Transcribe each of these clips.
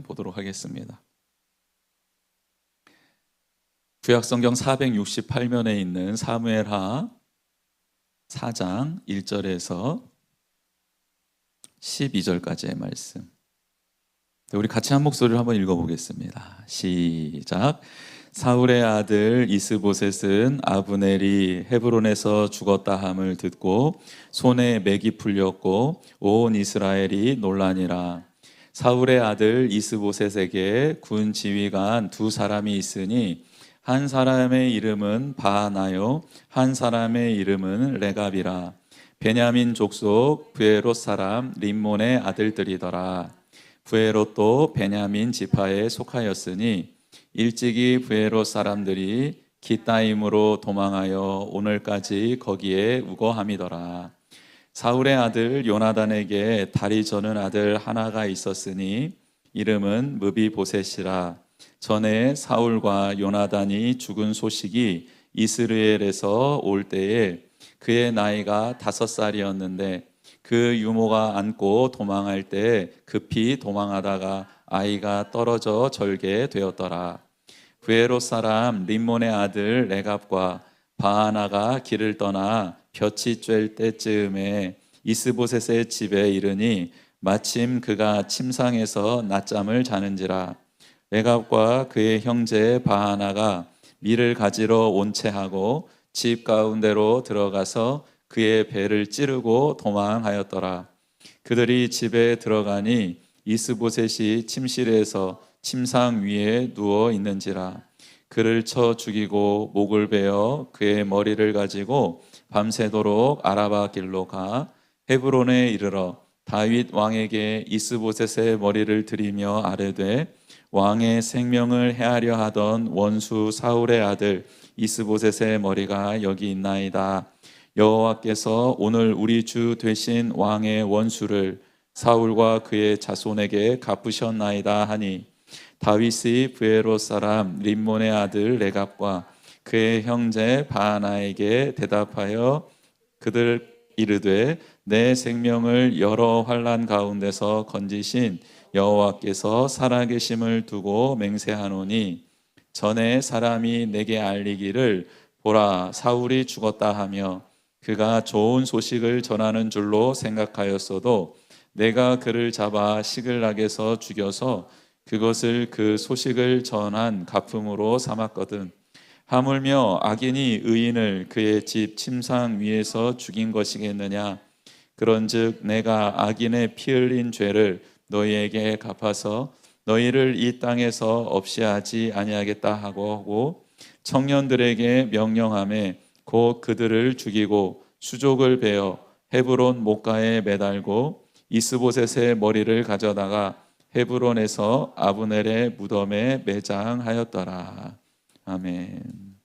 보도록 하겠습니다. 구약성경 468면에 있는 사무엘하 4장 1절에서 12절까지의 말씀. 우리 같이 한 목소리를 한번 읽어보겠습니다. 시작. 사울의 아들 이스보셋은 아브넬이 헤브론에서 죽었다 함을 듣고 손에 맥이 풀렸고 온 이스라엘이 놀라니라. 사울의 아들 이스보셋에게 군 지휘관 두 사람이 있으니 한 사람의 이름은 바하나요 한 사람의 이름은 레갑이라. 베냐민 족속 브에롯 사람 림몬의 아들들이더라. 브에롯도 베냐민 지파에 속하였으니 일찍이 브에롯 사람들이 기타임으로 도망하여 오늘까지 거기에 우거함이더라. 사울의 아들 요나단에게 다리 저는 아들 하나가 있었으니 이름은 무비보셋이라. 전에 사울과 요나단이 죽은 소식이 이스라엘에서 올 때에 그의 나이가 5살이었는데 그 유모가 안고 도망할 때 급히 도망하다가 아이가 떨어져 절게 되었더라. 브에롯 사람 림몬의 아들 레갑과 바하나가 길을 떠나 볕이 쬐을 때쯤에 이스보셋의 집에 이르니 마침 그가 침상에서 낮잠을 자는지라. 레갑과 그의 형제 바하나가 밀을 가지러 온채하고 집 가운데로 들어가서 그의 배를 찌르고 도망하였더라. 그들이 집에 들어가니 이스보셋이 침실에서 침상 위에 누워 있는지라. 그를 쳐 죽이고 목을 베어 그의 머리를 가지고 밤새도록 아라바 길로 가 헤브론에 이르러 다윗 왕에게 이스보셋의 머리를 들이며 아뢰되 왕의 생명을 해하려 하던 원수 사울의 아들 이스보셋의 머리가 여기 있나이다. 여호와께서 오늘 우리 주 되신 왕의 원수를 사울과 그의 자손에게 갚으셨나이다 하니 다윗이 브에롯 사람 림몬의 아들 레갑과 그의 형제 바하나에게 대답하여 그들 이르되 내 생명을 여러 환난 가운데서 건지신 여호와께서 살아계심을 두고 맹세하노니 전에 사람이 내게 알리기를 보라 사울이 죽었다 하며 그가 좋은 소식을 전하는 줄로 생각하였어도 내가 그를 잡아 시글락에서 죽여서 그것을 그 소식을 전한 갚음으로 삼았거든. 하물며 악인이 의인을 그의 집 침상 위에서 죽인 것이겠느냐. 그런즉 내가 악인의 피 흘린 죄를 너희에게 갚아서 너희를 이 땅에서 없이 하지 아니하겠다 하고 청년들에게 명령하매 곧 그들을 죽이고 수족을 베어 헤브론 목가에 매달고 이스보셋의 머리를 가져다가 헤브론에서 아브넬의 무덤에 매장하였더라. 아멘.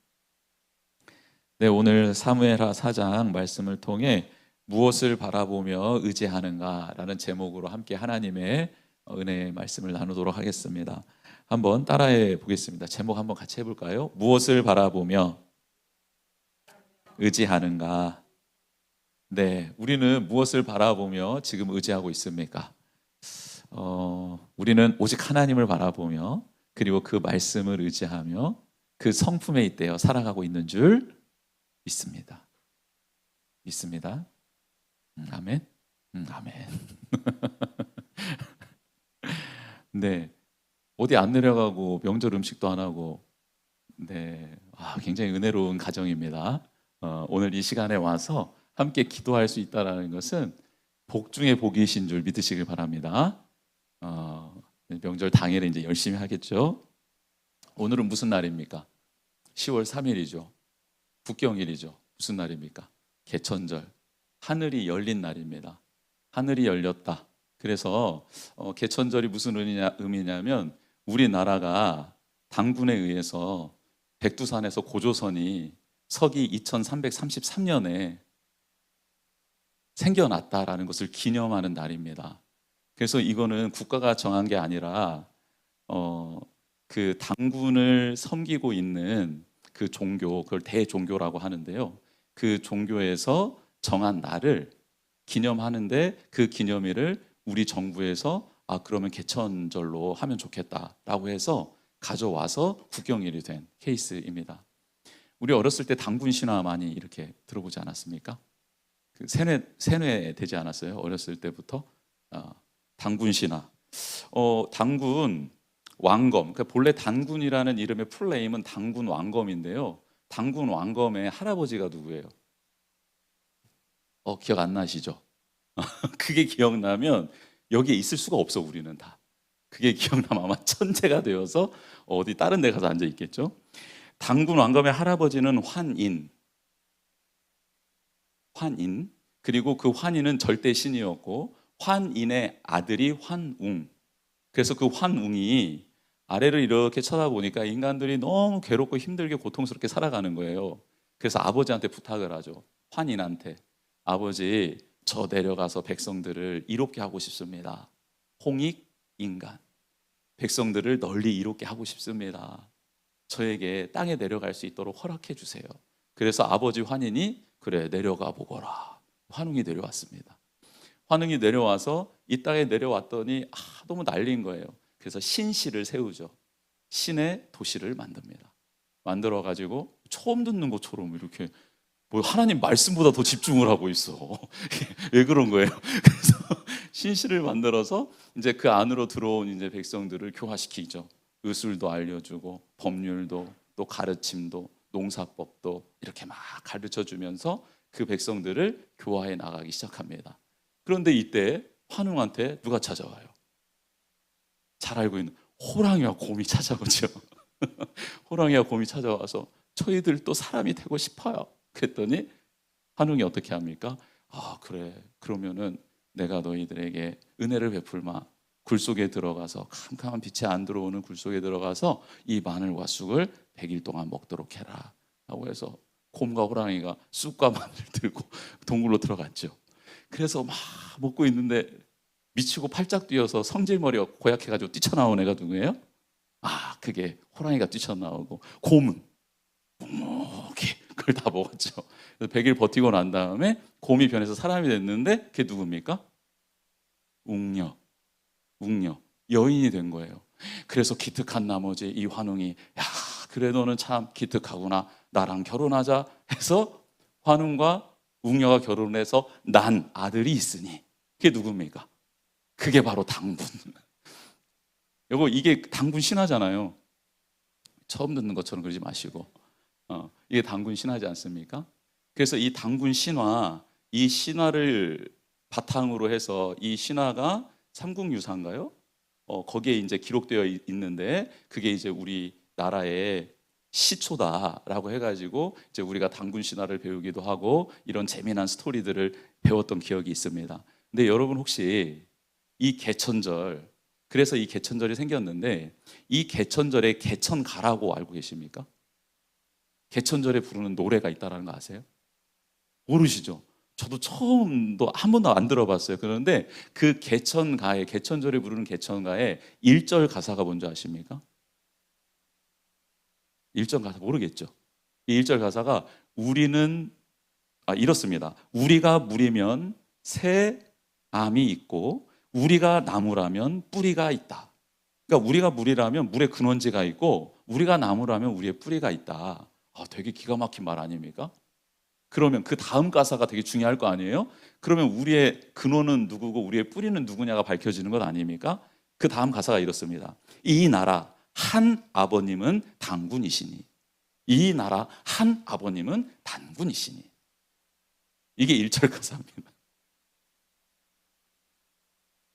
네, 오늘 사무엘하 4장 말씀을 통해 무엇을 바라보며 의지하는가라는 제목으로 함께 하나님의 은혜의 말씀을 나누도록 하겠습니다. 한번 따라해 보겠습니다. 제목 한번 같이 해볼까요? 무엇을 바라보며 의지하는가? 네, 우리는 무엇을 바라보며 지금 의지하고 있습니까? 우리는 오직 하나님을 바라보며 그리고 그 말씀을 의지하며 그 성품에 있대요 살아가고 있는 줄 믿습니다. 믿습니다. 아멘. 아멘. 네, 어디 안 내려가고 명절 음식도 안 하고, 네, 굉장히 은혜로운 가정입니다. 오늘 이 시간에 와서 함께 기도할 수 있다는 것은 복 중에 복이신 줄 믿으시길 바랍니다. 명절 당일에 이제 열심히 하겠죠. 오늘은 무슨 날입니까? 10월 3일이죠. 국경일이죠. 무슨 날입니까? 개천절. 하늘이 열린 날입니다. 하늘이 열렸다. 그래서 개천절이 무슨 의미냐면 우리나라가 당군에 의해서 백두산에서 고조선이 서기 2333년에 생겨났다라는 것을 기념하는 날입니다. 그래서 이거는 국가가 정한 게 아니라 그 당군을 섬기고 있는 그 종교, 그걸 대종교라고 하는데요. 그 종교에서 정한 날을 기념하는데 그 기념일을 우리 정부에서 그러면 개천절로 하면 좋겠다라고 해서 가져와서 국경일이 된 케이스입니다. 우리 어렸을 때 당군 신화 많이 이렇게 들어보지 않았습니까? 그 세뇌 되지 않았어요? 어렸을 때부터 당군 신화. 당군 왕검. 그러니까 본래 단군이라는 이름의 풀네임은 당군 왕검인데요. 당군 왕검의 할아버지가 누구예요? 기억 안 나시죠? 그게 기억나면 여기에 있을 수가 없어, 우리는 다. 그게 기억나면 아마 천재가 되어서 어디 다른 데 가서 앉아 있겠죠. 당군 왕검의 할아버지는 환인. 그리고 그 환인은 절대 신이었고 환인의 아들이 환웅. 그래서 그 환웅이 아래를 이렇게 쳐다보니까 인간들이 너무 괴롭고 힘들게 고통스럽게 살아가는 거예요. 그래서 아버지한테 부탁을 하죠. 환인한테. 아버지, 저 내려가서 백성들을 이롭게 하고 싶습니다. 홍익 인간. 백성들을 널리 이롭게 하고 싶습니다. 저에게 땅에 내려갈 수 있도록 허락해 주세요. 그래서 아버지 환인이 그래 내려가 보거라. 환웅이 내려왔습니다. 환웅이 내려와서 이 땅에 내려왔더니 너무 난리인 거예요. 그래서 신시를 세우죠. 신의 도시를 만듭니다. 만들어 가지고 처음 듣는 것처럼 이렇게 뭐 하나님 말씀보다 더 집중을 하고 있어. 왜 그런 거예요? 그래서 신시를 만들어서 이제 그 안으로 들어온 이제 백성들을 교화시키죠. 의술도 알려주고 법률도 또 가르침도 농사법도 이렇게 막 가르쳐 주면서 그 백성들을 교화해 나가기 시작합니다. 그런데 이때 환웅한테 누가 찾아와요? 잘 알고 있는 호랑이와 곰이 찾아오죠. 호랑이와 곰이 찾아와서 저희들도 사람이 되고 싶어요. 그랬더니 환웅이 어떻게 합니까? 그래, 그러면은 내가 너희들에게 은혜를 베풀마. 굴 속에 들어가서 캄캄한 빛이 안 들어오는 굴 속에 들어가서 이 마늘과 쑥을 100일 동안 먹도록 해라 라고 해서 곰과 호랑이가 쑥과 마늘을 들고 동굴로 들어갔죠. 그래서 막 먹고 있는데 미치고 팔짝 뛰어서 성질머리가 고약해가지고 뛰쳐나온 애가 누구예요? 그게 호랑이가 뛰쳐나오고 곰은 묵묵히 그걸 다 먹었죠. 그래서 100일 버티고 난 다음에 곰이 변해서 사람이 됐는데 그게 누굽니까? 웅녀 여인이 된 거예요. 그래서 기특한 나머지 이 환웅이 그래 너는 참 기특하구나. 나랑 결혼하자 해서 환웅과 웅녀가 결혼해서 난 아들이 있으니 그게 누굽니까? 그게 바로 당군. 여보 이게 당군 신화잖아요. 처음 듣는 것처럼 그러지 마시고 이게 당군 신화지 않습니까? 그래서 이 당군 신화, 이 신화를 바탕으로 해서 이 신화가 삼국유사인가요? 거기에 이제 기록되어 있는데 그게 이제 우리 나라의 시초다라고 해가지고 이제 우리가 당군 신화를 배우기도 하고 이런 재미난 스토리들을 배웠던 기억이 있습니다. 근데 여러분 혹시 이 개천절, 그래서 이 개천절이 생겼는데 이 개천절에 개천가라고 알고 계십니까? 개천절에 부르는 노래가 있다는 거 아세요? 모르시죠? 저도 처음도 한 번도 안 들어봤어요. 그런데 그 개천가에, 개천절에 부르는 개천가에 1절 가사가 뭔지 아십니까? 1절 가사 모르겠죠? 이 1절 가사가 이렇습니다. 우리가 물이면 새 암이 있고 우리가 나무라면 뿌리가 있다. 그러니까 우리가 물이라면 물의 근원지가 있고 우리가 나무라면 우리의 뿌리가 있다. 되게 기가 막힌 말 아닙니까? 그러면 그 다음 가사가 되게 중요할 거 아니에요? 그러면 우리의 근원은 누구고 우리의 뿌리는 누구냐가 밝혀지는 것 아닙니까? 그 다음 가사가 이렇습니다. 이 나라 한 아버님은 당군이시니 이 나라 한 아버님은 단군이시니 이게 1절 가사입니다.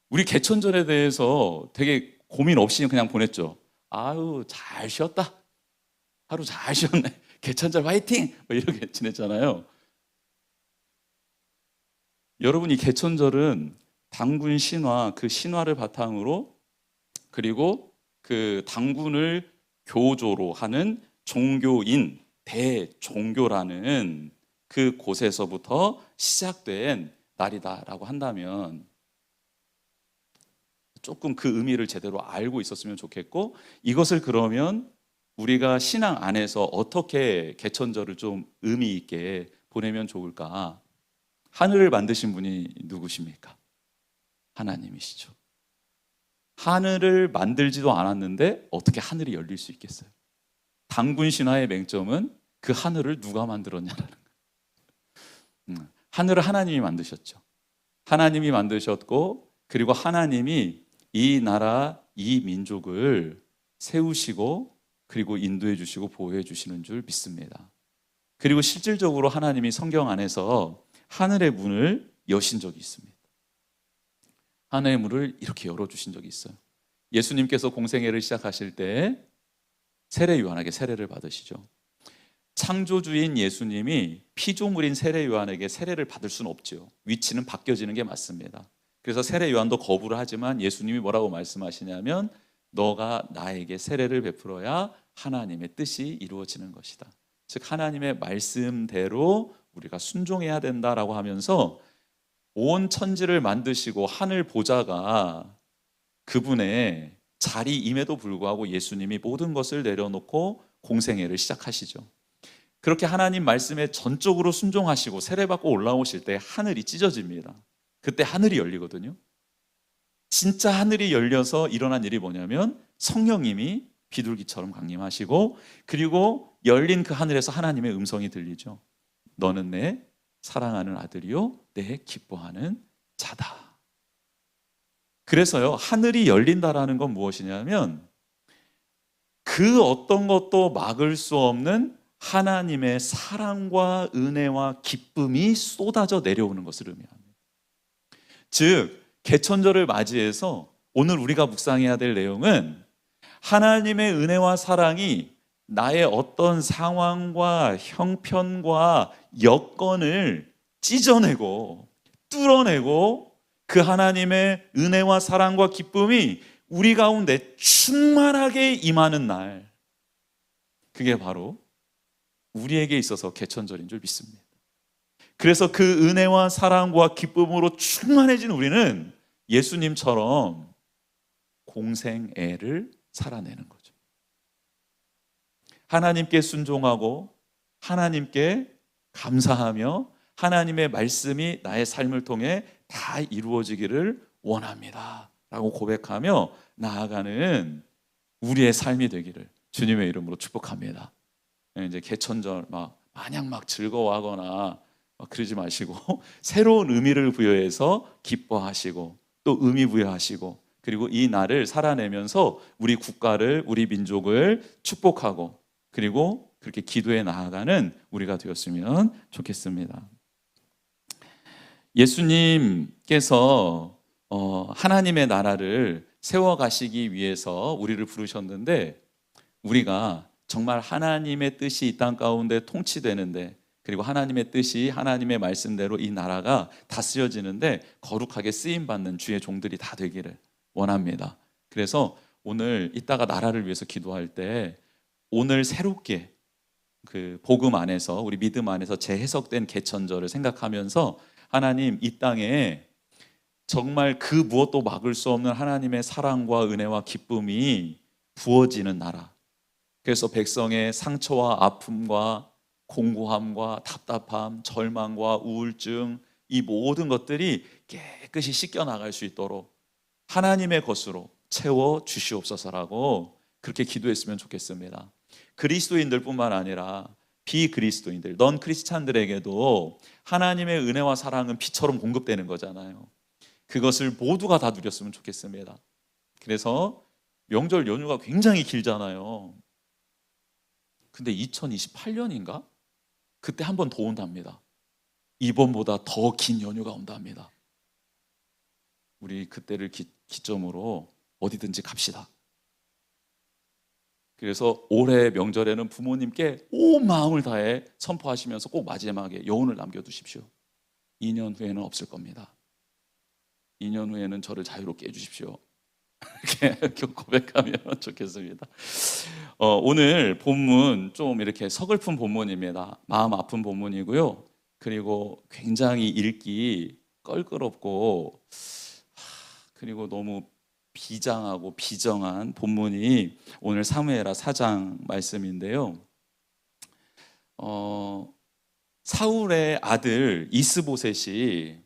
우리 개천절에 대해서 되게 고민 없이 그냥 보냈죠. 아유 잘 쉬었다. 하루 잘 쉬었네. 개천절 화이팅! 이렇게 지냈잖아요. 여러분 이 개천절은 당군 신화, 그 신화를 바탕으로 그리고 그 당군을 교조로 하는 종교인 대종교라는 그 곳에서부터 시작된 날이다라고 한다면 조금 그 의미를 제대로 알고 있었으면 좋겠고 이것을 그러면 우리가 신앙 안에서 어떻게 개천절을 좀 의미 있게 보내면 좋을까? 하늘을 만드신 분이 누구십니까? 하나님이시죠. 하늘을 만들지도 않았는데 어떻게 하늘이 열릴 수 있겠어요? 단군 신화의 맹점은 그 하늘을 누가 만들었냐라는 거예요. 하늘을 하나님이 만드셨죠. 하나님이 만드셨고, 그리고 하나님이 이 나라, 이 민족을 세우시고, 그리고 인도해 주시고 보호해 주시는 줄 믿습니다. 그리고 실질적으로 하나님이 성경 안에서 하늘의 문을 여신 적이 있습니다. 하늘의 문을 이렇게 열어주신 적이 있어요. 예수님께서 공생애를 시작하실 때 세례 요한에게 세례를 받으시죠. 창조주인 예수님이 피조물인 세례 요한에게 세례를 받을 수는 없죠. 위치는 바뀌어지는 게 맞습니다. 그래서 세례 요한도 거부를 하지만 예수님이 뭐라고 말씀하시냐면 너가 나에게 세례를 베풀어야 하나님의 뜻이 이루어지는 것이다. 즉 하나님의 말씀대로 우리가 순종해야 된다라고 하면서 온 천지를 만드시고 하늘 보좌가 그분의 자리임에도 불구하고 예수님이 모든 것을 내려놓고 공생애를 시작하시죠. 그렇게 하나님 말씀에 전적으로 순종하시고 세례받고 올라오실 때 하늘이 찢어집니다. 그때 하늘이 열리거든요. 진짜 하늘이 열려서 일어난 일이 뭐냐면 성령님이 비둘기처럼 강림하시고, 그리고 열린 그 하늘에서 하나님의 음성이 들리죠. 너는 내 사랑하는 아들이요 내 기뻐하는 자다. 그래서요, 하늘이 열린다라는 건 무엇이냐면 그 어떤 것도 막을 수 없는 하나님의 사랑과 은혜와 기쁨이 쏟아져 내려오는 것을 의미합니다. 즉 개천절을 맞이해서 오늘 우리가 묵상해야 될 내용은 하나님의 은혜와 사랑이 나의 어떤 상황과 형편과 여건을 찢어내고 뚫어내고 그 하나님의 은혜와 사랑과 기쁨이 우리 가운데 충만하게 임하는 날, 그게 바로 우리에게 있어서 개천절인 줄 믿습니다. 그래서 그 은혜와 사랑과 기쁨으로 충만해진 우리는 예수님처럼 공생애를 살아내는 거죠. 하나님께 순종하고 하나님께 감사하며 하나님의 말씀이 나의 삶을 통해 다 이루어지기를 원합니다 라고 고백하며 나아가는 우리의 삶이 되기를 주님의 이름으로 축복합니다. 이제 개천절 마냥 즐거워하거나 그러지 마시고 새로운 의미를 부여해서 기뻐하시고 또 의미 부여하시고, 그리고 이 날을 살아내면서 우리 국가를, 우리 민족을 축복하고 그리고 그렇게 기도해 나아가는 우리가 되었으면 좋겠습니다. 예수님께서 하나님의 나라를 세워가시기 위해서 우리를 부르셨는데, 우리가 정말 하나님의 뜻이 이 땅 가운데 통치되는데, 그리고 하나님의 뜻이 하나님의 말씀대로 이 나라가 다스려지는데 거룩하게 쓰임받는 주의 종들이 다 되기를 원합니다. 그래서 오늘 이따가 나라를 위해서 기도할 때 오늘 새롭게 그 복음 안에서, 우리 믿음 안에서 재해석된 개천절을 생각하면서 하나님, 이 땅에 정말 그 무엇도 막을 수 없는 하나님의 사랑과 은혜와 기쁨이 부어지는 나라, 그래서 백성의 상처와 아픔과 공고함과 답답함, 절망과 우울증, 이 모든 것들이 깨끗이 씻겨나갈 수 있도록 하나님의 것으로 채워 주시옵소서라고 그렇게 기도했으면 좋겠습니다. 그리스도인들 뿐만 아니라 비그리스도인들, 넌 크리스찬들에게도 하나님의 은혜와 사랑은 비처럼 공급되는 거잖아요. 그것을 모두가 다 누렸으면 좋겠습니다. 그래서 명절 연휴가 굉장히 길잖아요. 근데 2028년인가? 그때 한 번 더 온답니다. 이번보다 더 긴 연휴가 온답니다. 우리 그때를 기점으로 어디든지 갑시다. 그래서 올해 명절에는 부모님께 온 마음을 다해 선포하시면서 꼭 마지막에 여운을 남겨두십시오. 2년 후에는 없을 겁니다. 2년 후에는 저를 자유롭게 해주십시오. 이렇게 고백하면 좋겠습니다. 오늘 본문 좀 이렇게 서글픈 본문입니다. 마음 아픈 본문이고요. 그리고 굉장히 읽기 껄끄럽고 그리고 너무 비장하고 비정한 본문이 오늘 사무엘하 4장 말씀인데요. 사울의 아들 이스보셋이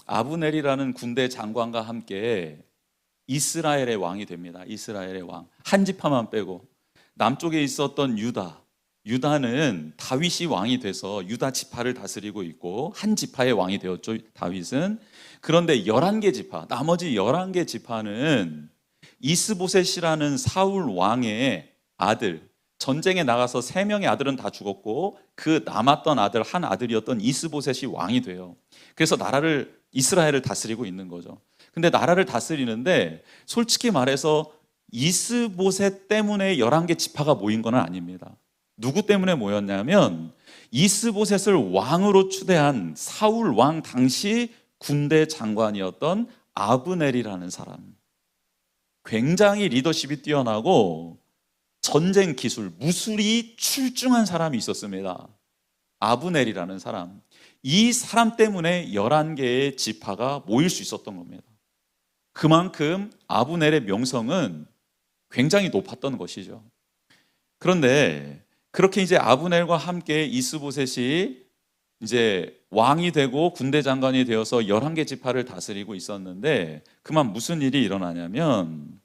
아브넬이라는 군대 장관과 함께 이스라엘의 왕이 됩니다. 이스라엘의 왕. 한 지파만 빼고 남쪽에 있었던 유다는 다윗이 왕이 돼서 유다 지파를 다스리고 있고 한 지파의 왕이 되었죠, 다윗은. 그런데 11개 지파, 나머지 11개 지파는 이스보셋이라는 사울 왕의 아들, 전쟁에 나가서 3명의 아들은 다 죽었고 그 남았던 아들, 한 아들이었던 이스보셋이 왕이 돼요. 그래서 이스라엘을 다스리고 있는 거죠. 근데 나라를 다스리는데 솔직히 말해서 이스보셋 때문에 11개 지파가 모인 건 아닙니다. 누구 때문에 모였냐면 이스보셋을 왕으로 추대한 사울 왕 당시 군대 장관이었던 아브넬이라는 사람. 굉장히 리더십이 뛰어나고 전쟁 기술, 무술이 출중한 사람이 있었습니다. 아브넬이라는 사람. 이 사람 때문에 11개의 지파가 모일 수 있었던 겁니다. 그만큼 아브넬의 명성은 굉장히 높았던 것이죠. 그런데 그렇게 이제 아브넬과 함께 이스보셋이 이제 왕이 되고 군대 장관이 되어서 11개 지파를 다스리고 있었는데 그만 무슨 일이 일어나냐면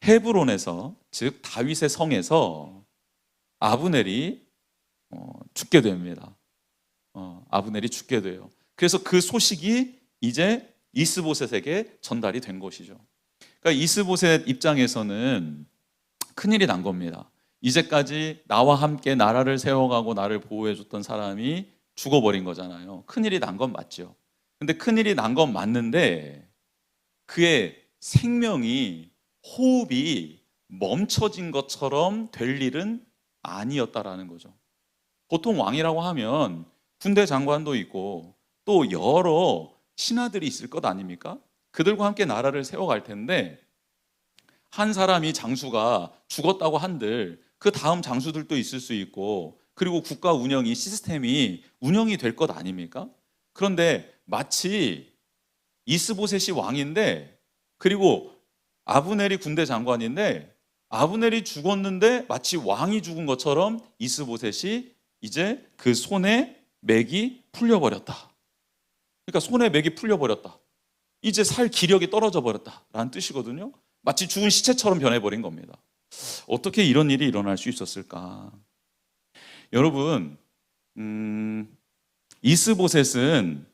헤브론에서, 즉 다윗의 성에서 아브넬이 죽게 됩니다. 아브넬이 죽게 돼요. 그래서 그 소식이 이제 이스보셋에게 전달이 된 것이죠. 그러니까 이스보셋 입장에서는 큰일이 난 겁니다. 이제까지 나와 함께 나라를 세워가고 나를 보호해줬던 사람이 죽어버린 거잖아요. 큰일이 난 건 맞죠. 근데 큰일이 난 건 맞는데 그의 생명이, 호흡이 멈춰진 것처럼 될 일은 아니었다라는 거죠. 보통 왕이라고 하면 군대 장관도 있고 또 여러 신하들이 있을 것 아닙니까? 그들과 함께 나라를 세워갈 텐데 한 사람이, 장수가 죽었다고 한들 그 다음 장수들도 있을 수 있고 그리고 국가 운영이, 시스템이 운영이 될 것 아닙니까? 그런데 마치 이스보셋이 왕인데 그리고 아브넬이 군대 장관인데 아브넬이 죽었는데 마치 왕이 죽은 것처럼 이스보셋이 이제 그 손에 맥이 풀려버렸다. 그러니까 손에 맥이 풀려버렸다. 이제 살 기력이 떨어져 버렸다라는 뜻이거든요. 마치 죽은 시체처럼 변해버린 겁니다. 어떻게 이런 일이 일어날 수 있었을까? 여러분, 이스보셋은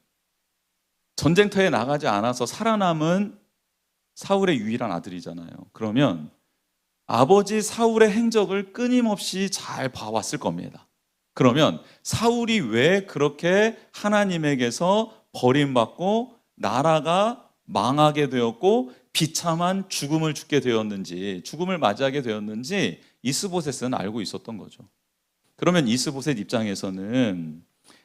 전쟁터에 나가지 않아서 살아남은 사울의 유일한 아들이잖아요. 그러면 아버지 사울의 행적을 끊임없이 잘 봐왔을 겁니다. 그러면 사울이 왜 그렇게 하나님에게서 버림받고 나라가 망하게 되었고 비참한 죽음을 죽게 되었는지, 죽음을 맞이하게 되었는지 이스보셋은 알고 있었던 거죠. 그러면 이스보셋 입장에서는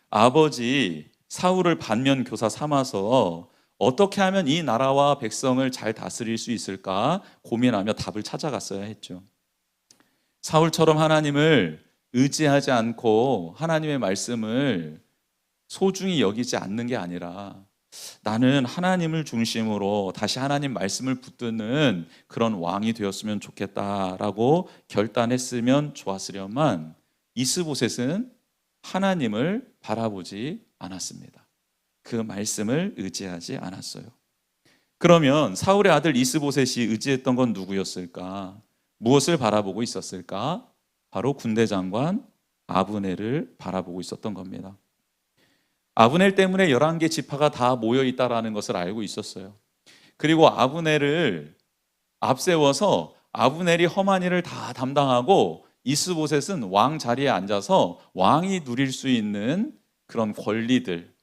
아버지 사울을 반면교사 삼아서 어떻게 하면 이 나라와 백성을 잘 다스릴 수 있을까 고민하며 답을 찾아갔어야 했죠. 사울처럼 하나님을 의지하지 않고 하나님의 말씀을 소중히 여기지 않는 게 아니라 나는 하나님을 중심으로 다시 하나님 말씀을 붙드는 그런 왕이 되었으면 좋겠다라고 결단했으면 좋았으련만 이스보셋은 하나님을 바라보지 않았습니다. 그 말씀을 의지하지 않았어요. 그러면 사울의 아들 이스보셋이 의지했던 건 누구였을까? 무엇을 바라보고 있었을까? 바로 군대 장관 아브넬을 바라보고 있었던 겁니다. 아브넬 때문에 11개 지파가 다 모여 있다라는 것을 알고 있었어요. 그리고 아브넬을 앞세워서 아브넬이 험한 일을 다 담당하고 이스보셋은 왕 자리에 앉아서 왕이 누릴 수 있는 그런 권리들,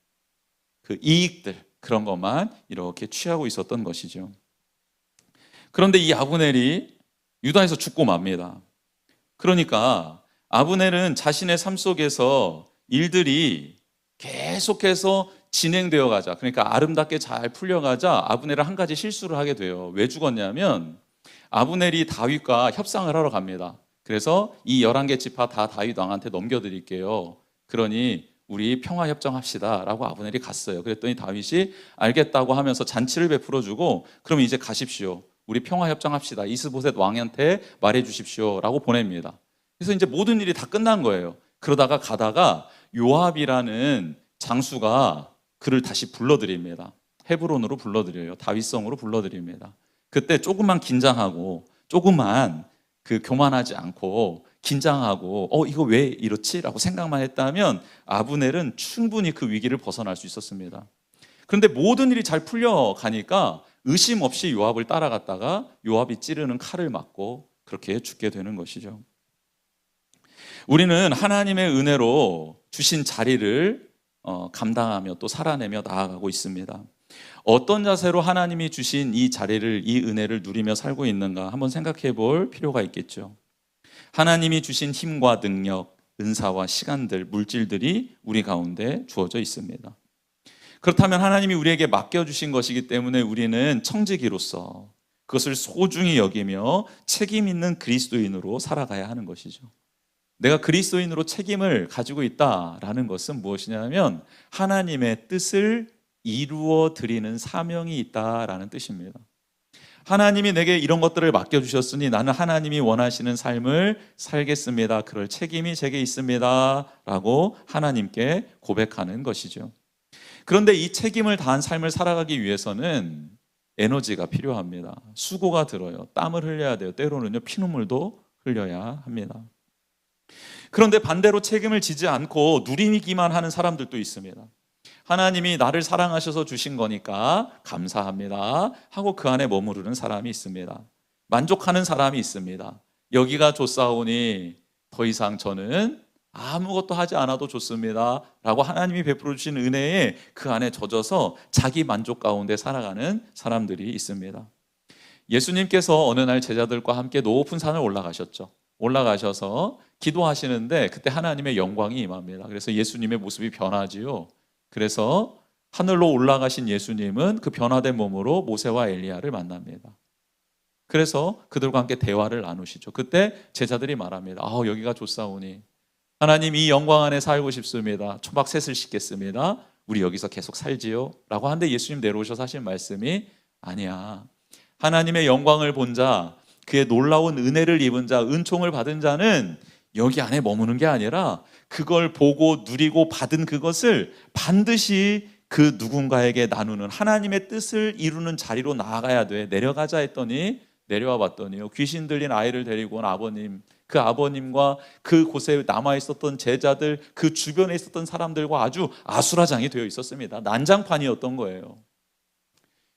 그 이익들, 그런 것만 이렇게 취하고 있었던 것이죠. 그런데 이 아브넬이 유다에서 죽고 맙니다. 그러니까 아브넬은 자신의 삶 속에서 일들이 계속해서 진행되어 가자, 그러니까 아름답게 잘 풀려가자 아브넬은 한 가지 실수를 하게 돼요. 왜 죽었냐면 아브넬이 다윗과 협상을 하러 갑니다. 그래서 이 11개 지파 다 다윗 왕한테 넘겨드릴게요. 그러니 우리 평화협정합시다 라고 아브넬이 갔어요. 그랬더니 다윗이 알겠다고 하면서 잔치를 베풀어주고 그럼 이제 가십시오. 우리 평화협정합시다. 이스보셋 왕한테 말해주십시오 라고 보냅니다. 그래서 이제 모든 일이 다 끝난 거예요. 그러다가 가다가 요압이라는 장수가 그를 다시 불러드립니다. 헤브론으로 불러드려요. 다윗성으로 불러드립니다. 그때 조금만 긴장하고 조금만 교만하지 않고 긴장하고 이거 왜 이렇지? 라고 생각만 했다면 아브넬은 충분히 그 위기를 벗어날 수 있었습니다. 그런데 모든 일이 잘 풀려가니까 의심 없이 요압을 따라갔다가 요압이 찌르는 칼을 맞고 그렇게 죽게 되는 것이죠. 우리는 하나님의 은혜로 주신 자리를 감당하며 또 살아내며 나아가고 있습니다. 어떤 자세로 하나님이 주신 이 자리를, 이 은혜를 누리며 살고 있는가 한번 생각해 볼 필요가 있겠죠. 하나님이 주신 힘과 능력, 은사와 시간들, 물질들이 우리 가운데 주어져 있습니다. 그렇다면 하나님이 우리에게 맡겨주신 것이기 때문에 우리는 청지기로서 그것을 소중히 여기며 책임 있는 그리스도인으로 살아가야 하는 것이죠. 내가 그리스도인으로 책임을 가지고 있다라는 것은 무엇이냐면 하나님의 뜻을 이루어 드리는 사명이 있다라는 뜻입니다. 하나님이 내게 이런 것들을 맡겨주셨으니 나는 하나님이 원하시는 삶을 살겠습니다. 그럴 책임이 제게 있습니다. 라고 하나님께 고백하는 것이죠. 그런데 이 책임을 다한 삶을 살아가기 위해서는 에너지가 필요합니다. 수고가 들어요. 땀을 흘려야 돼요. 때로는요, 피눈물도 흘려야 합니다. 그런데 반대로 책임을 지지 않고 누리기만 하는 사람들도 있습니다. 하나님이 나를 사랑하셔서 주신 거니까 감사합니다 하고 그 안에 머무르는 사람이 있습니다. 만족하는 사람이 있습니다. 여기가 좋사오니 더 이상 저는 아무것도 하지 않아도 좋습니다 라고 하나님이 베풀어 주신 은혜에 그 안에 젖어서 자기 만족 가운데 살아가는 사람들이 있습니다. 예수님께서 어느 날 제자들과 함께 높은 산을 올라가셨죠. 올라가셔서 기도하시는데 그때 하나님의 영광이 임합니다. 그래서 예수님의 모습이 변하지요. 그래서 하늘로 올라가신 예수님은 그 변화된 몸으로 모세와 엘리야를 만납니다. 그래서 그들과 함께 대화를 나누시죠. 그때 제자들이 말합니다. 여기가 좋사오니 하나님 이 영광 안에 살고 싶습니다. 초막 셋을 씻겠습니다. 우리 여기서 계속 살지요? 라고 하는데 예수님 내려오셔서 하신 말씀이 아니야. 하나님의 영광을 본 자, 그의 놀라운 은혜를 입은 자, 은총을 받은 자는 여기 안에 머무는 게 아니라 그걸 보고 누리고 받은 그것을 반드시 그 누군가에게 나누는 하나님의 뜻을 이루는 자리로 나아가야 돼. 내려가자 했더니 내려와 봤더니요, 귀신 들린 아이를 데리고 온 아버님, 그 아버님과 그곳에 남아있었던 제자들, 그 주변에 있었던 사람들과 아주 아수라장이 되어 있었습니다. 난장판이었던 거예요.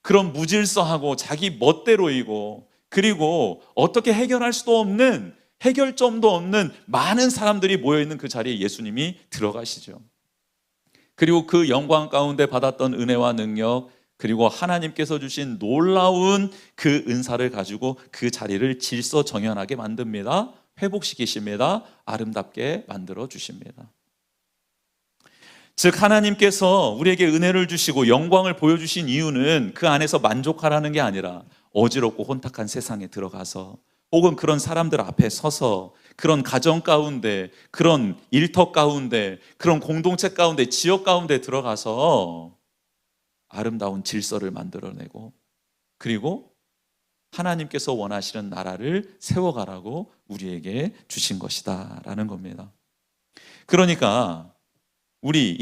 그런 무질서하고 자기 멋대로이고 그리고 어떻게 해결할 수도 없는, 해결점도 없는 많은 사람들이 모여있는 그 자리에 예수님이 들어가시죠. 그리고 그 영광 가운데 받았던 은혜와 능력, 그리고 하나님께서 주신 놀라운 그 은사를 가지고 그 자리를 질서정연하게 만듭니다. 회복시키십니다. 아름답게 만들어 주십니다. 즉 하나님께서 우리에게 은혜를 주시고 영광을 보여주신 이유는 그 안에서 만족하라는 게 아니라 어지럽고 혼탁한 세상에 들어가서 혹은 그런 사람들 앞에 서서 그런 가정 가운데, 그런 일터 가운데, 그런 공동체 가운데, 지역 가운데 들어가서 아름다운 질서를 만들어내고 그리고 하나님께서 원하시는 나라를 세워가라고 우리에게 주신 것이다 라는 겁니다. 그러니까 우리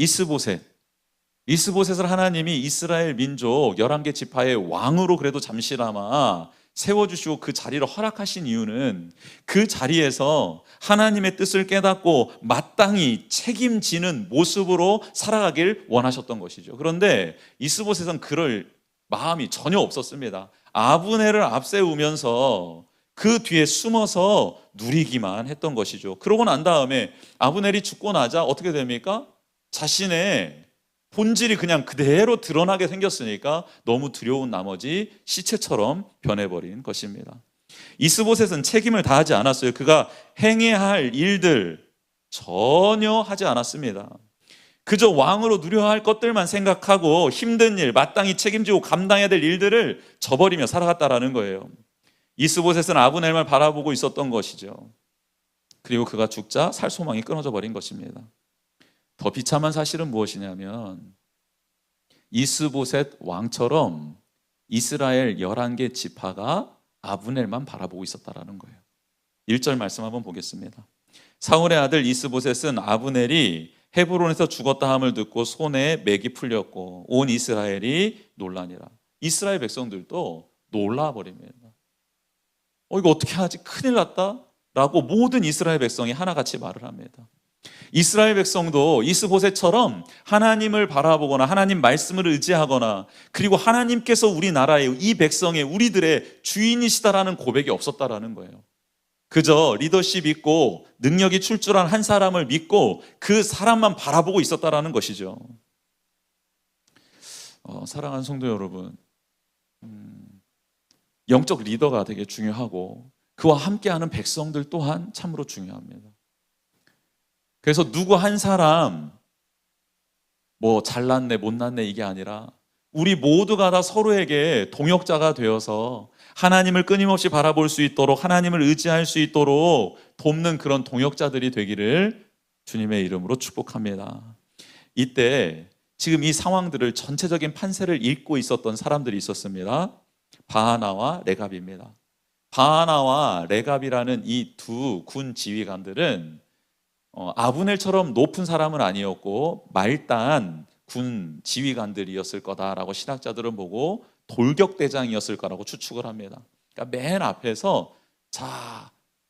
이스보셋을 하나님이 이스라엘 민족 11개 지파의 왕으로 그래도 잠시나마 세워주시고 그 자리를 허락하신 이유는 그 자리에서 하나님의 뜻을 깨닫고 마땅히 책임지는 모습으로 살아가길 원하셨던 것이죠. 그런데 이스보셋은 그럴 마음이 전혀 없었습니다. 아브넬을 앞세우면서 그 뒤에 숨어서 누리기만 했던 것이죠. 그러고 난 다음에 아브넬이 죽고 나자 어떻게 됩니까? 자신의 본질이 그냥 그대로 드러나게 생겼으니까 너무 두려운 나머지 시체처럼 변해버린 것입니다. 이스보셋은 책임을 다하지 않았어요. 그가 행해야 할 일들 전혀 하지 않았습니다. 그저 왕으로 누려야 할 것들만 생각하고 힘든 일, 마땅히 책임지고 감당해야 될 일들을 저버리며 살아갔다라는 거예요. 이스보셋은 아브넬만 바라보고 있었던 것이죠. 그리고 그가 죽자 살 소망이 끊어져 버린 것입니다. 더 비참한 사실은 무엇이냐면 이스보셋 왕처럼 이스라엘 11개 지파가 아브넬만 바라보고 있었다라는 거예요. 1절 말씀 한번 보겠습니다. 사울의 아들 이스보셋은 아브넬이 헤브론에서 죽었다 함을 듣고 손에 맥이 풀렸고 온 이스라엘이 놀라니라. 이스라엘 백성들도 놀라버립니다. 이거 어떻게 하지? 큰일 났다? 라고 모든 이스라엘 백성이 하나같이 말을 합니다. 이스라엘 백성도 이스보셋처럼 하나님을 바라보거나 하나님 말씀을 의지하거나 그리고 하나님께서 우리나라의 이 백성의 우리들의 주인이시다라는 고백이 없었다라는 거예요. 그저 리더십 있고 능력이 출중한 한 사람을 믿고 그 사람만 바라보고 있었다라는 것이죠. 사랑하는 성도 여러분, 영적 리더가 되게 중요하고 그와 함께하는 백성들 또한 참으로 중요합니다. 그래서 누구 한 사람 잘났네 못났네 이게 아니라 우리 모두가 다 서로에게 동역자가 되어서 하나님을 끊임없이 바라볼 수 있도록 하나님을 의지할 수 있도록 돕는 그런 동역자들이 되기를 주님의 이름으로 축복합니다. 이때 지금 이 상황들을 전체적인 판세를 읽고 있었던 사람들이 있었습니다. 바하나와 레갑입니다. 바하나와 레갑이라는 이 두 군 지휘관들은 아브넬처럼 높은 사람은 아니었고 말단 군 지휘관들이었을 거다라고 신학자들은 보고 돌격대장이었을 거라고 추측을 합니다. 그러니까 맨 앞에서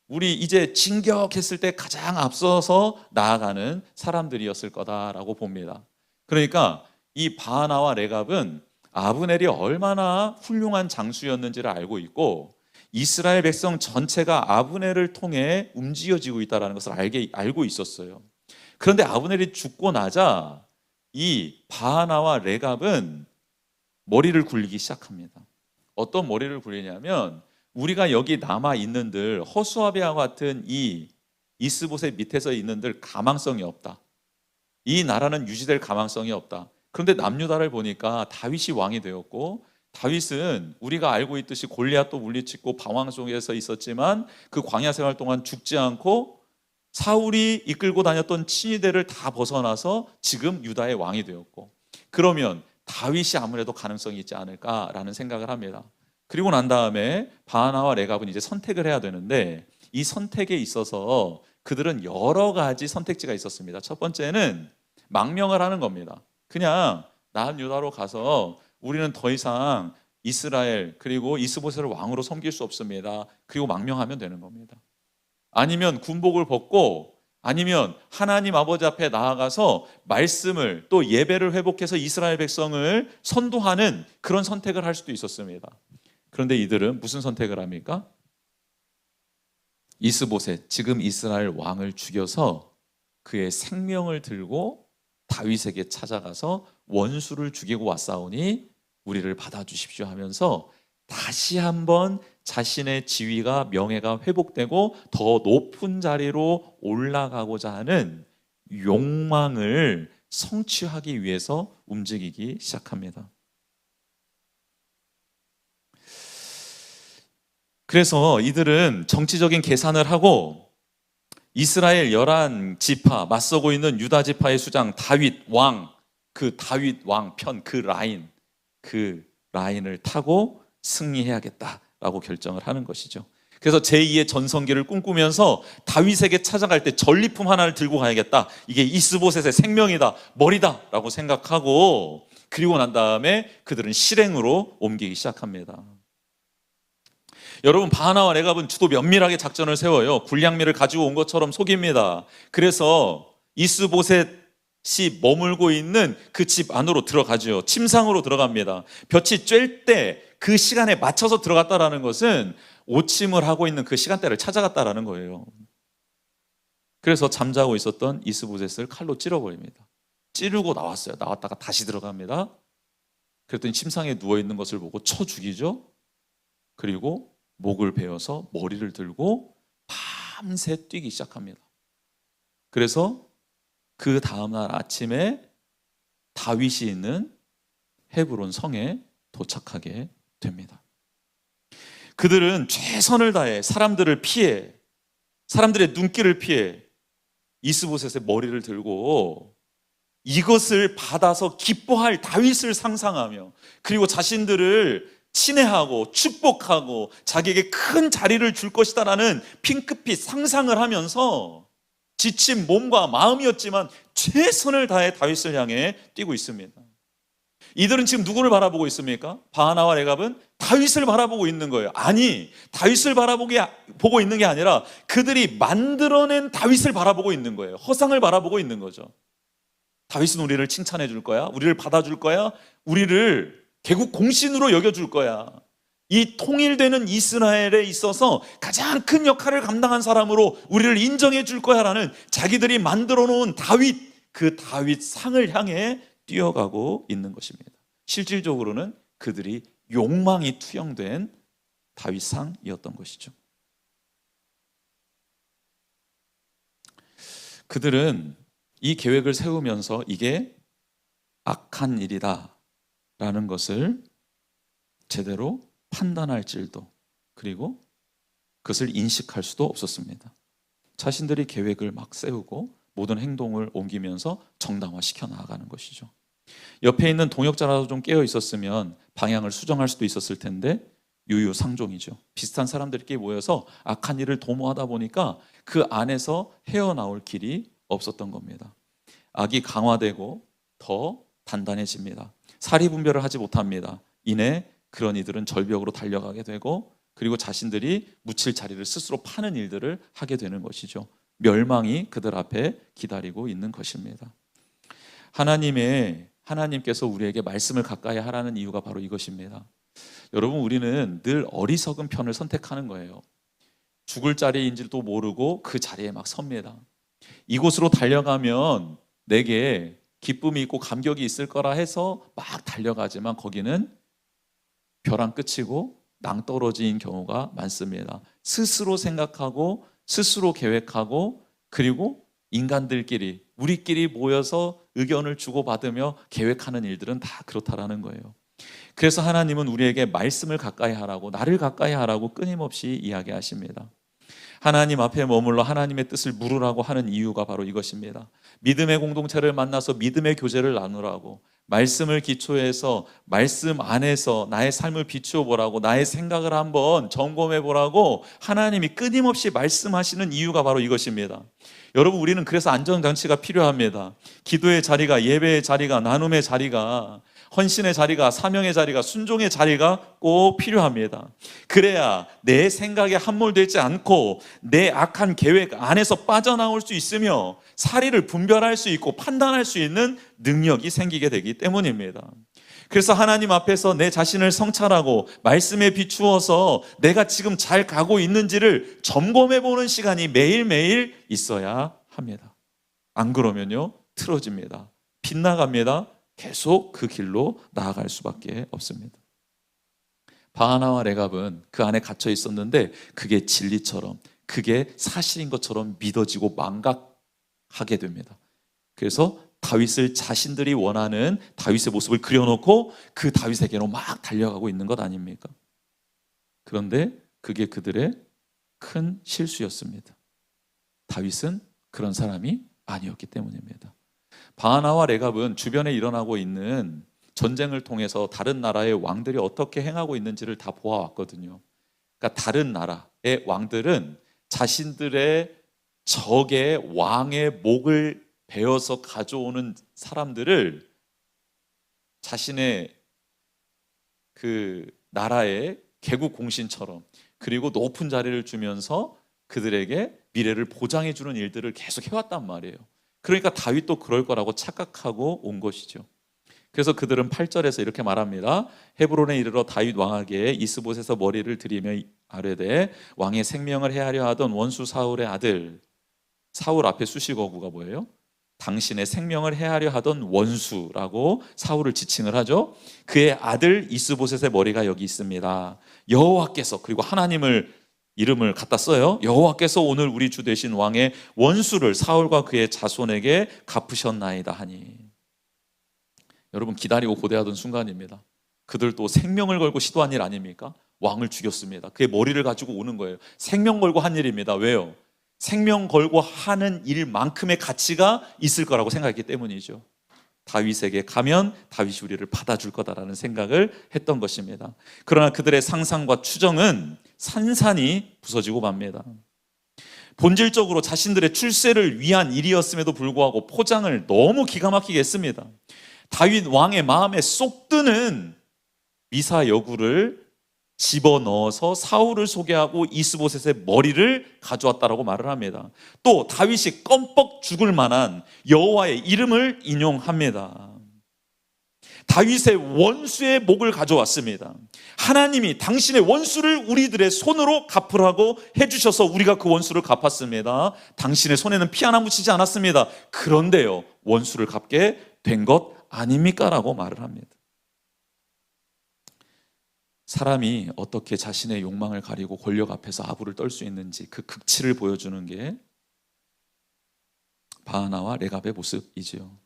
우리 이제 진격했을 때 가장 앞서서 나아가는 사람들이었을 거다라고 봅니다. 그러니까 이 바하나와 레갑은 아브넬이 얼마나 훌륭한 장수였는지를 알고 있고 이스라엘 백성 전체가 아브넬을 통해 움직여지고 있다는 것을 알고 있었어요. 그런데 아브넬이 죽고 나자 이 바하나와 레갑은 머리를 굴리기 시작합니다. 어떤 머리를 굴리냐면 우리가 여기 남아 있는들 허수아비와 같은 이 이스보셋 밑에서 있는들 가망성이 없다. 이 나라는 유지될 가망성이 없다. 그런데 남유다를 보니까 다윗이 왕이 되었고 다윗은 우리가 알고 있듯이 골리앗도 물리치고 방황 속에서 있었지만 그 광야 생활 동안 죽지 않고 사울이 이끌고 다녔던 친위대를 다 벗어나서 지금 유다의 왕이 되었고 그러면 다윗이 아무래도 가능성이 있지 않을까라는 생각을 합니다. 그리고 난 다음에 바하나와 레갑은 이제 선택을 해야 되는데 이 선택에 있어서 그들은 여러 가지 선택지가 있었습니다. 첫 번째는 망명을 하는 겁니다. 그냥 남유다로 가서 우리는 더 이상 이스라엘 그리고 이스보셋을 왕으로 섬길 수 없습니다. 그리고 망명하면 되는 겁니다. 아니면 군복을 벗고 아니면 하나님 아버지 앞에 나아가서 말씀을 또 예배를 회복해서 이스라엘 백성을 선도하는 그런 선택을 할 수도 있었습니다. 그런데 이들은 무슨 선택을 합니까? 이스보셋, 지금 이스라엘 왕을 죽여서 그의 생명을 들고 다윗에게 찾아가서 원수를 죽이고 왔사오니 우리를 받아주십시오 하면서 다시 한번 자신의 지위가 명예가 회복되고 더 높은 자리로 올라가고자 하는 욕망을 성취하기 위해서 움직이기 시작합니다. 그래서 이들은 정치적인 계산을 하고 이스라엘 11지파 맞서고 있는 유다 지파의 수장 다윗 왕, 그 다윗 왕 편 그 라인을 타고 승리해야겠다라고 결정을 하는 것이죠. 그래서 제2의 전성기를 꿈꾸면서 다윗에게 찾아갈 때 전리품 하나를 들고 가야겠다. 이게 이스보셋의 생명이다, 머리다라고 생각하고 그리고 난 다음에 그들은 실행으로 옮기기 시작합니다. 여러분 바하나와 레갑은 주도 면밀하게 작전을 세워요. 군량미를 가지고 온 것처럼 속입니다. 그래서 이스보셋이 머물고 있는 그 집 안으로 들어가죠. 침상으로 들어갑니다. 볕이 쬐을 때 그 시간에 맞춰서 들어갔다라는 것은 오침을 하고 있는 그 시간대를 찾아갔다라는 거예요. 그래서 잠자고 있었던 이스보셋을 칼로 찔러버립니다. 찌르고 나왔어요. 나왔다가 다시 들어갑니다. 그랬더니 침상에 누워있는 것을 보고 쳐 죽이죠. 그리고 목을 베어서 머리를 들고 밤새 뛰기 시작합니다. 그래서 그 다음날 아침에 다윗이 있는 헤브론 성에 도착하게 됩니다. 그들은 최선을 다해 사람들을 피해, 사람들의 눈길을 피해 이스보셋의 머리를 들고 이것을 받아서 기뻐할 다윗을 상상하며 그리고 자신들을 친애하고 축복하고 자기에게 큰 자리를 줄 것이다라는 핑크빛 상상을 하면서 지친 몸과 마음이었지만 최선을 다해 다윗을 향해 뛰고 있습니다. 이들은 지금 누구를 바라보고 있습니까? 바하나와 레갑은 다윗을 바라보고 있는 거예요. 아니, 다윗을 보고 있는 게 아니라 그들이 만들어낸 다윗을 바라보고 있는 거예요. 허상을 바라보고 있는 거죠. 다윗은 우리를 칭찬해 줄 거야? 우리를 받아줄 거야? 우리를 개국 공신으로 여겨줄 거야? 이 통일되는 이스라엘에 있어서 가장 큰 역할을 감당한 사람으로 우리를 인정해 줄 거야 라는 자기들이 만들어 놓은 다윗, 그 다윗 상을 향해 뛰어가고 있는 것입니다. 실질적으로는 그들이 욕망이 투영된 다윗 상이었던 것이죠. 그들은 이 계획을 세우면서 이게 악한 일이다 라는 것을 제대로 판단할지도, 그리고 그것을 인식할 수도 없었습니다. 자신들이 계획을 막 세우고 모든 행동을 옮기면서 정당화시켜 나아가는 것이죠. 옆에 있는 동역자라도 좀 깨어 있었으면 방향을 수정할 수도 있었을 텐데 유유상종이죠. 비슷한 사람들끼리 모여서 악한 일을 도모하다 보니까 그 안에서 헤어나올 길이 없었던 겁니다. 악이 강화되고 더 단단해집니다. 사리분별을 하지 못합니다. 이내 그런 이들은 절벽으로 달려가게 되고, 그리고 자신들이 묻힐 자리를 스스로 파는 일들을 하게 되는 것이죠. 멸망이 그들 앞에 기다리고 있는 것입니다. 하나님께서 우리에게 말씀을 가까이 하라는 이유가 바로 이것입니다. 여러분, 우리는 늘 어리석은 편을 선택하는 거예요. 죽을 자리인지도 모르고 그 자리에 막 섭니다. 이곳으로 달려가면 내게 기쁨이 있고 감격이 있을 거라 해서 막 달려가지만 거기는 벼랑 끝이고 낭떠러지인 경우가 많습니다. 스스로 생각하고 스스로 계획하고, 그리고 인간들끼리 우리끼리 모여서 의견을 주고받으며 계획하는 일들은 다 그렇다라는 거예요. 그래서 하나님은 우리에게 말씀을 가까이 하라고, 나를 가까이 하라고 끊임없이 이야기하십니다. 하나님 앞에 머물러 하나님의 뜻을 물으라고 하는 이유가 바로 이것입니다. 믿음의 공동체를 만나서 믿음의 교제를 나누라고, 말씀을 기초해서 말씀 안에서 나의 삶을 비추어 보라고, 나의 생각을 한번 점검해 보라고 하나님이 끊임없이 말씀하시는 이유가 바로 이것입니다. 여러분, 우리는 그래서 안전장치가 필요합니다. 기도의 자리가, 예배의 자리가, 나눔의 자리가, 헌신의 자리가, 사명의 자리가, 순종의 자리가 꼭 필요합니다. 그래야 내 생각에 함몰되지 않고 내 악한 계획 안에서 빠져나올 수 있으며 사리를 분별할 수 있고 판단할 수 있는 능력이 생기게 되기 때문입니다. 그래서 하나님 앞에서 내 자신을 성찰하고 말씀에 비추어서 내가 지금 잘 가고 있는지를 점검해 보는 시간이 매일매일 있어야 합니다. 안 그러면요, 틀어집니다. 빗나갑니다. 계속 그 길로 나아갈 수밖에 없습니다. 바하나와 레갑은 그 안에 갇혀 있었는데 그게 진리처럼, 그게 사실인 것처럼 믿어지고 망각하게 됩니다. 그래서 다윗을 자신들이 원하는 다윗의 모습을 그려놓고 그 다윗에게로 막 달려가고 있는 것 아닙니까? 그런데 그게 그들의 큰 실수였습니다. 다윗은 그런 사람이 아니었기 때문입니다. 바하나와 레갑은 주변에 일어나고 있는 전쟁을 통해서 다른 나라의 왕들이 어떻게 행하고 있는지를 다 보아왔거든요. 그러니까 다른 나라의 왕들은 자신들의 적의 왕의 목을 베어서 가져오는 사람들을 자신의 그 나라의 개국 공신처럼, 그리고 높은 자리를 주면서 그들에게 미래를 보장해 주는 일들을 계속 해왔단 말이에요. 그러니까 다윗도 그럴 거라고 착각하고 온 것이죠. 그래서 그들은 8절에서 이렇게 말합니다. 헤브론에 이르러 다윗 왕에게 이스봇에서 머리를 들이며 아뢰되 왕의 생명을 해하려 하던 원수 사울의 아들, 사울 앞에 수식어구가 뭐예요? 당신의 생명을 해하려 하던 원수라고 사울을 지칭을 하죠. 그의 아들 이스봇의 머리가 여기 있습니다. 여호와께서, 그리고 하나님을 이름을 갖다 써요. 여호와께서 오늘 우리 주 되신 왕의 원수를 사울과 그의 자손에게 갚으셨나이다 하니. 여러분, 기다리고 고대하던 순간입니다. 그들도 생명을 걸고 시도한 일 아닙니까? 왕을 죽였습니다. 그의 머리를 가지고 오는 거예요. 생명 걸고 한 일입니다. 왜요? 생명 걸고 하는 일만큼의 가치가 있을 거라고 생각했기 때문이죠. 다윗에게 가면 다윗이 우리를 받아줄 거다라는 생각을 했던 것입니다. 그러나 그들의 상상과 추정은 산산이 부서지고 맙니다. 본질적으로 자신들의 출세를 위한 일이었음에도 불구하고 포장을 너무 기가 막히게 했습니다. 다윗 왕의 마음에 쏙 드는 미사 여구를 집어넣어서 사울을 소개하고 이스보셋의 머리를 가져왔다라고 말을 합니다. 또 다윗이 껌뻑 죽을 만한 여호와의 이름을 인용합니다. 다윗의 원수의 목을 가져왔습니다. 하나님이 당신의 원수를 우리들의 손으로 갚으라고 해주셔서 우리가 그 원수를 갚았습니다. 당신의 손에는 피 하나 묻히지 않았습니다. 그런데요, 원수를 갚게 된 것 아닙니까? 라고 말을 합니다. 사람이 어떻게 자신의 욕망을 가리고 권력 앞에서 아부를 떨 수 있는지 그 극치를 보여주는 게 바하나와 레갑의 모습이지요.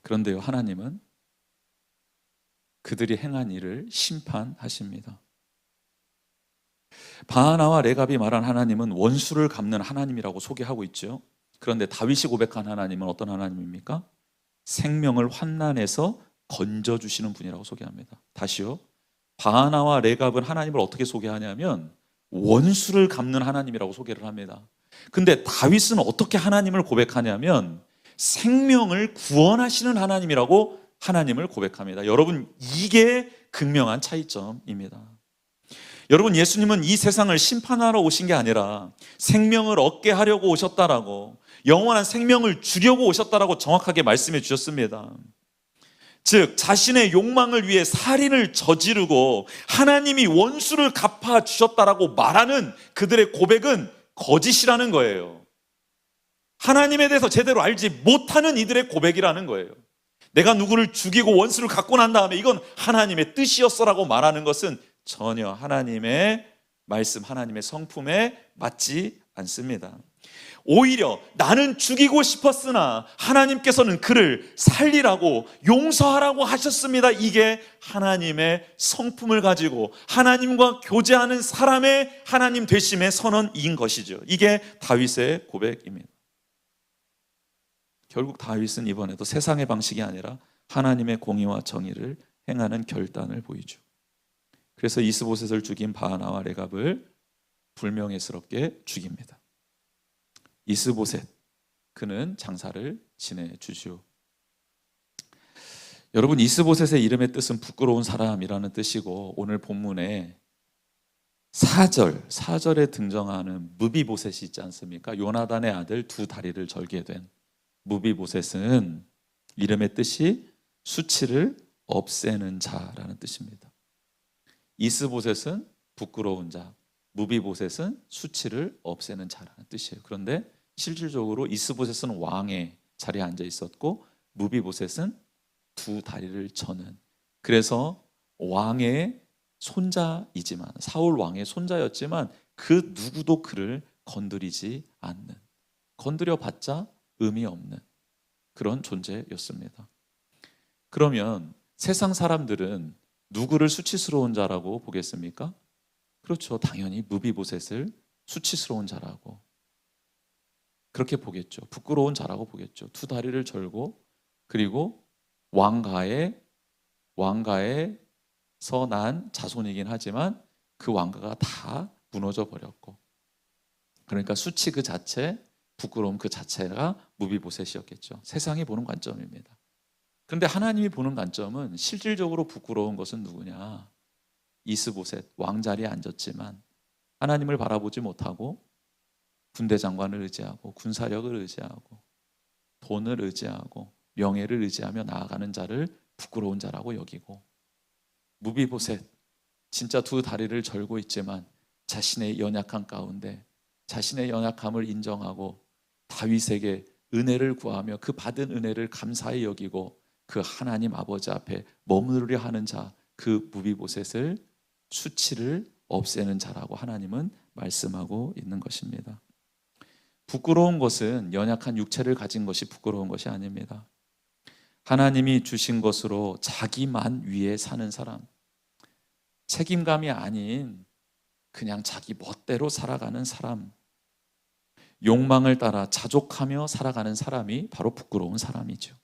그런데요, 하나님은 그들이 행한 일을 심판하십니다. 바하나와 레갑이 말한 하나님은 원수를 갚는 하나님이라고 소개하고 있죠. 그런데 다윗이 고백한 하나님은 어떤 하나님입니까? 생명을 환난에서 건져주시는 분이라고 소개합니다. 다시요, 바하나와 레갑은 하나님을 어떻게 소개하냐면 원수를 갚는 하나님이라고 소개를 합니다. 근데 다윗은 어떻게 하나님을 고백하냐면 생명을 구원하시는 하나님이라고 하나님을 고백합니다. 여러분, 이게 극명한 차이점입니다. 여러분, 예수님은 이 세상을 심판하러 오신 게 아니라 생명을 얻게 하려고 오셨다라고, 영원한 생명을 주려고 오셨다라고 정확하게 말씀해 주셨습니다. 즉 자신의 욕망을 위해 살인을 저지르고 하나님이 원수를 갚아 주셨다라고 말하는 그들의 고백은 거짓이라는 거예요. 하나님에 대해서 제대로 알지 못하는 이들의 고백이라는 거예요. 내가 누구를 죽이고 원수를 갚고 난 다음에 이건 하나님의 뜻이었어라고 말하는 것은 전혀 하나님의 말씀, 하나님의 성품에 맞지 않습니다. 오히려 나는 죽이고 싶었으나 하나님께서는 그를 살리라고 용서하라고 하셨습니다. 이게 하나님의 성품을 가지고 하나님과 교제하는 사람의 하나님 되심의 선언인 것이죠. 이게 다윗의 고백입니다. 결국 다윗은 이번에도 세상의 방식이 아니라 하나님의 공의와 정의를 행하는 결단을 보이죠. 그래서 이스보셋을 죽인 바하나와 레갑을 불명예스럽게 죽입니다. 이스보셋, 그는 장사를 지내주죠. 여러분, 이스보셋의 이름의 뜻은 부끄러운 사람이라는 뜻이고, 오늘 본문에 4절에 등장하는 무비보셋이 있지 않습니까? 요나단의 아들 두 다리를 절게 된 무비보셋은 이름의 뜻이 수치를 없애는 자라는 뜻입니다. 이스보셋은 부끄러운 자, 무비보셋은 수치를 없애는 자라는 뜻이에요. 그런데 실질적으로 이스보셋은 왕의 자리에 앉아 있었고 무비보셋은 두 다리를 저는, 그래서 왕의 손자이지만, 사울 왕의 손자였지만 그 누구도 그를 건드리지 않는, 건드려봤자 의미 없는 그런 존재였습니다. 그러면 세상 사람들은 누구를 수치스러운 자라고 보겠습니까? 그렇죠. 당연히 무비보셋을 수치스러운 자라고 그렇게 보겠죠. 부끄러운 자라고 보겠죠. 두 다리를 절고, 그리고 왕가에서 난 자손이긴 하지만 그 왕가가 다 무너져 버렸고, 그러니까 수치 그 자체, 부끄러움 그 자체가 무비보셋이었겠죠. 세상이 보는 관점입니다. 그런데 하나님이 보는 관점은 실질적으로 부끄러운 것은 누구냐? 이스보셋, 왕자리에 앉았지만 하나님을 바라보지 못하고 군대 장관을 의지하고 군사력을 의지하고 돈을 의지하고 명예를 의지하며 나아가는 자를 부끄러운 자라고 여기고, 무비보셋, 진짜 두 다리를 절고 있지만 자신의 연약함 가운데 자신의 연약함을 인정하고 다윗에게 은혜를 구하며 그 받은 은혜를 감사히 여기고 그 하나님 아버지 앞에 머무르려 하는 자, 그 무비보셋을 수치를 없애는 자라고 하나님은 말씀하고 있는 것입니다. 부끄러운 것은 연약한 육체를 가진 것이 부끄러운 것이 아닙니다. 하나님이 주신 것으로 자기만 위해 사는 사람, 책임감이 아닌 그냥 자기 멋대로 살아가는 사람, 욕망을 따라 자족하며 살아가는 사람이 바로 부끄러운 사람이죠.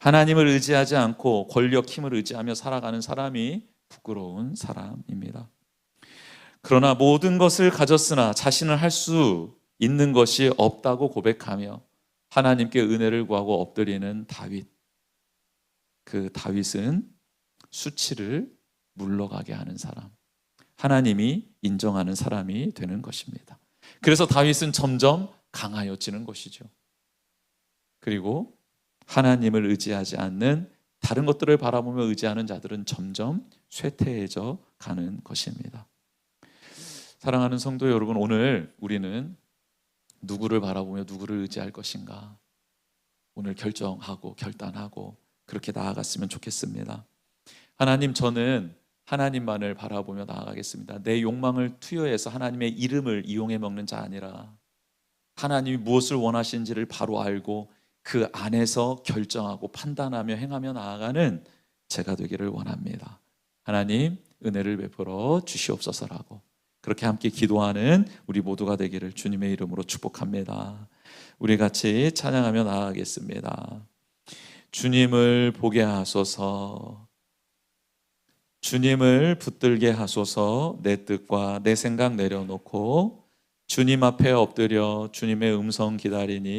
하나님을 의지하지 않고 권력, 힘을 의지하며 살아가는 사람이 부끄러운 사람입니다. 그러나 모든 것을 가졌으나 자신은 할 수 있는 것이 없다고 고백하며 하나님께 은혜를 구하고 엎드리는 다윗, 그 다윗은 수치를 물러가게 하는 사람, 하나님이 인정하는 사람이 되는 것입니다. 그래서 다윗은 점점 강하여지는 것이죠. 그리고 하나님을 의지하지 않는 다른 것들을 바라보며 의지하는 자들은 점점 쇠퇴해져 가는 것입니다. 사랑하는 성도 여러분, 오늘 우리는 누구를 바라보며 누구를 의지할 것인가? 오늘 결정하고 결단하고 그렇게 나아갔으면 좋겠습니다. 하나님, 저는 하나님만을 바라보며 나아가겠습니다. 내 욕망을 투여해서 하나님의 이름을 이용해 먹는 자 아니라 하나님이 무엇을 원하시는지를 바로 알고 그 안에서 결정하고 판단하며 행하며 나아가는 제가 되기를 원합니다. 하나님, 은혜를 베풀어 주시옵소서라고 그렇게 함께 기도하는 우리 모두가 되기를 주님의 이름으로 축복합니다. 우리 같이 찬양하며 나아가겠습니다. 주님을 보게 하소서, 주님을 붙들게 하소서. 내 뜻과 내 생각 내려놓고 주님 앞에 엎드려 주님의 음성 기다리니